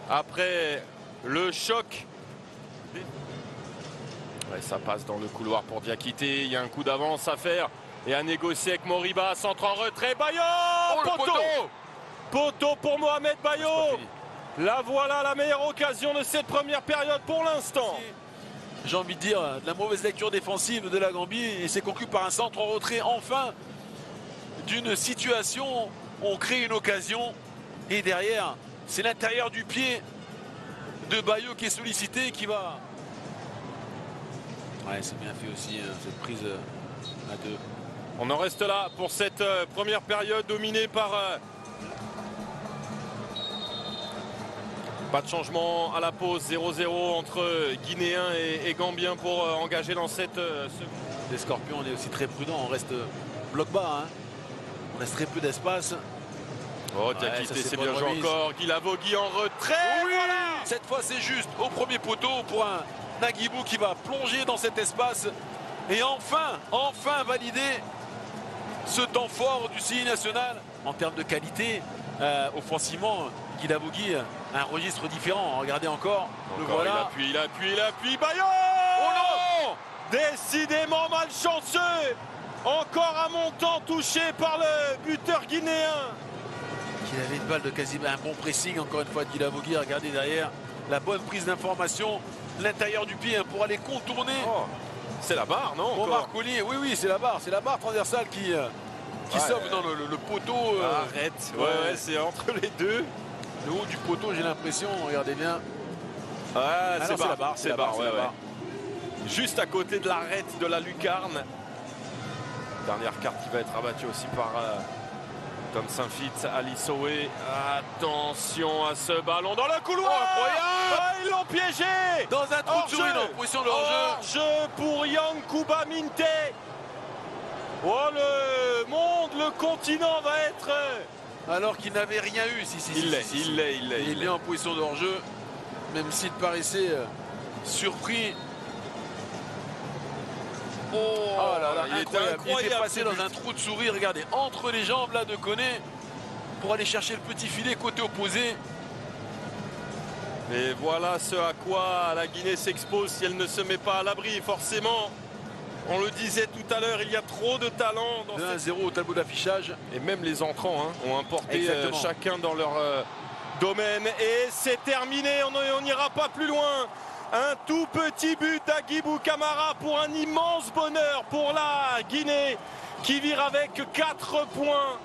après le choc. Ouais, ça passe dans le couloir pour Diakité. Il y a un coup d'avance à faire et à négocier avec Moriba. Centre en retrait. Bayo, poteau pour Mohamed Bayo. Là voilà la meilleure occasion de cette première période pour l'instant. J'ai envie de dire de la mauvaise lecture défensive de la Gambie et c'est conclu par un centre en retrait enfin d'une situation. On crée une occasion et derrière c'est l'intérieur du pied de Bayo qui est sollicité qui va. Ouais, c'est bien fait aussi cette prise à deux. On en reste là pour cette première période dominée par... Pas de changement à la pause, 0-0 entre Guinéens et Gambiens pour engager dans cette... Les Scorpions, on est aussi très prudent, on reste bloc bas. Hein. On laisse très peu d'espace. Oh, Diakité, c'est bien joué encore. Guilavogui en retrait. Oui, voilà. cette fois, c'est juste au premier poteau pour un Naguibou qui va plonger dans cet espace. Et enfin valider ce temps fort du CI national. En termes de qualité, offensivement, Guilavogui, un registre différent. Regardez encore le voilà. Il appuie. Bayo! Oh non! Décidément malchanceux. Encore un montant touché par le buteur guinéen. Il avait une balle de quasi un bon pressing encore une fois de Guilavogui. Regardez derrière la bonne prise d'information, l'intérieur du pied pour aller contourner. Oh, c'est la barre, non? Marcoli, oui, c'est la barre transversale qui sauve dans le poteau. Arrête, ouais, c'est entre les deux. Le haut du poteau, j'ai l'impression, regardez bien. C'est la barre, c'est la barre. Juste à côté de l'arête de la lucarne. Dernière carte qui va être abattue aussi par Tom Saint-Fitz, Ali Sowe. Attention à ce ballon dans le couloir. Incroyable. Ils l'ont piégé. Dans un trou de souris, en position de hors-jeu. Hors-jeu pour Yankuba Minte. Oh, le monde, le continent va être... Alors qu'il n'avait rien eu. Il est en position de hors-jeu. Même s'il paraissait surpris. Oh là là, incroyable. Il était passé dans un trou de souris, regardez, entre les jambes là de Koné pour aller chercher le petit filet côté opposé. Et voilà ce à quoi la Guinée s'expose si elle ne se met pas à l'abri, forcément. On le disait tout à l'heure, il y a trop de talent. 1-0 au tableau d'affichage. Et même les entrants ont importé chacun dans leur domaine. Et c'est terminé, on n'ira pas plus loin. Un tout petit but d'Agibou Camara pour un immense bonheur pour la Guinée qui vire avec 4 points.